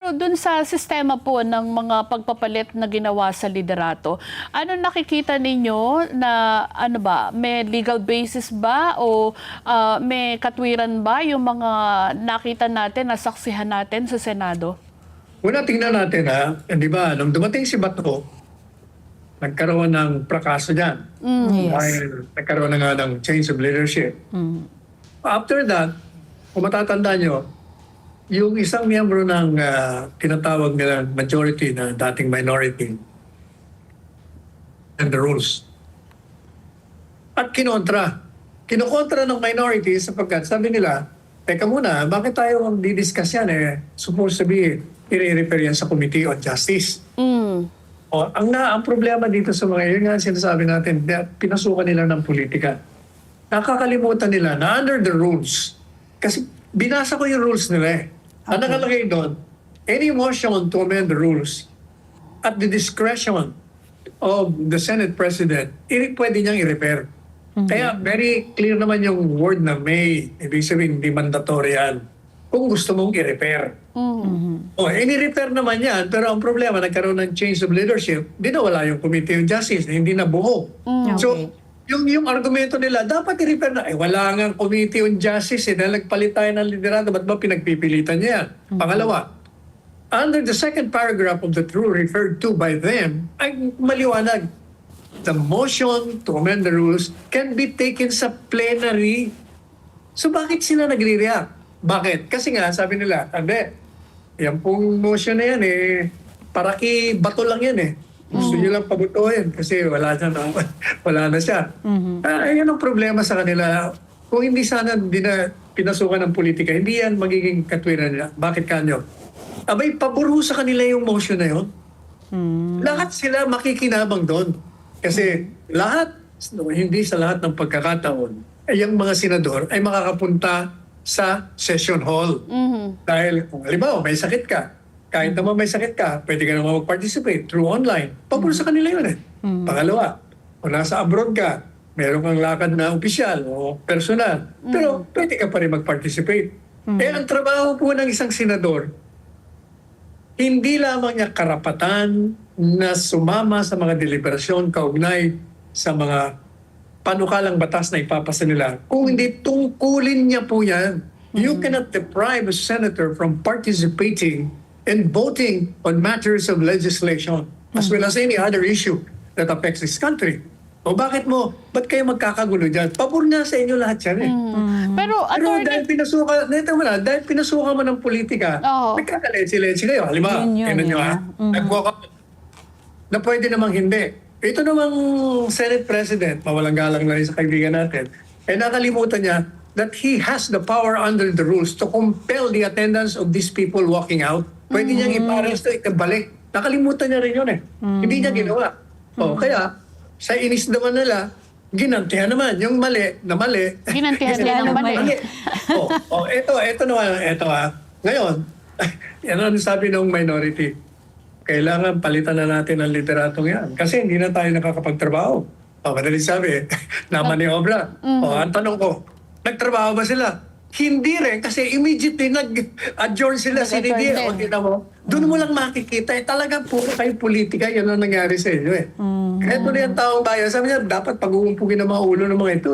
Pero dun sa sistema po ng mga pagpapalit na ginawa sa liderato, ano nakikita ninyo na ano ba, may legal basis ba o may katwiran ba yung mga nakita natin, nasaksihan natin sa Senado? Una, tingnan natin di ba, nung dumating si Bato, nagkaroon ng prakaso dyan. Yes. Dahil nagkaroon na nga ng change of leadership. After that, kung matatanda nyo, yung isang miyembro ng tinatawag nila majority na dating minority and the rules. At kinontra. Kinokontra ng minority sapagkat sabi nila, teka muna, bakit tayo ang didiscuss yan supposed to be i-refer yan sa Committee on Justice. Ang problema dito sa mga yun nga sinasabi natin, pinasukan nila ng politika. Nakakalimutan nila na under the rules, kasi binasa ko yung rules nila Ang nakalagay doon, any motion to amend the rules at the discretion of the Senate President, pwede niyang i-repair. Kaya very clear naman yung word na may, ibig sabihin hindi mandatory yan kung gusto mong i-repair. Ini-repair naman yan, pero ang problema, nagkaroon ng change of leadership, dinawala yung Committee on Justice, hindi na buo. So, yung argumento nila, dapat i-repair na, wala nga Committee on Justice, dahil nagpalit tayo ng liderato, ba't ba pinagpipilitan niya yan? Pangalawa, under the second paragraph of the rule referred to by them, ay maliwanag. The motion to amend the rules can be taken sa plenary. So bakit sila nagre-react? Bakit? Kasi nga, sabi nila, yan pong motion na yan para Bato lang yan Gusto nyo lang pabutuhin kasi wala na siya. Yan ang problema sa kanila. Kung hindi sana pinasukan ng politika, hindi yan magiging katwiran nila. Bakit kanyo? Abay, paburo sa kanila yung motion na yun. Lahat sila makikinabang doon. Kasi hindi sa lahat ng pagkakataon, yung mga senador ay makakapunta sa session hall. Dahil kung halimbawa may sakit ka, kahit naman may sakit ka, pwede ka naman mag-participate through online. Pabor sa kanila yun Pangalawa, kung nasa abroad ka, meron kang lakad na opisyal o personal, pero pwede ka pa rin mag-participate. Ang trabaho po ng isang senador, hindi lamang niya karapatan na sumama sa mga deliberasyon kaugnay sa mga panukalang batas na ipapasa nila. Kung hindi tungkulin niya po yan, you cannot deprive a senator from participating and voting on matters of legislation as well as any other issue that affects this country. Ba't kayo magkakagulo dyan? Pabor nga sa inyo lahat yan Pero dahil pinasukan mo ng politika, nagkakalensi-lensi kayo. Halimbawa, tinan nyo nag-walk na pwede namang hindi. Ito namang Senate President, mawalang galang na rin sa kaibigan natin, nakalimutan niya that he has the power under the rules to compel the attendance of these people walking out. Pwede niyang iparesto, ikabalik. Nakalimutan niya rin yun Hindi niya ginawa. Kaya, sa inis naman nila, ginantihan naman. Yung mali na mali. Ginantihan nila ng mali. Ito naman, Ngayon, yan ang sabi ng minority. Kailangan palitan na natin ang literatong yan. Kasi hindi na tayo nakakapagtrabaho. Madali sabi, namaniobra. Ang tanong ko, nagtrabaho ba sila? Hindi rin, kasi immediately nag-adjourn sila sa CDD. Doon mo lang makikita, talagang puro kayo politika, yan ang nangyari sa inyo Kaya ito na yung taong bayan. Sabi niya, dapat pag-uumpugin ng mga ulo ng mga ito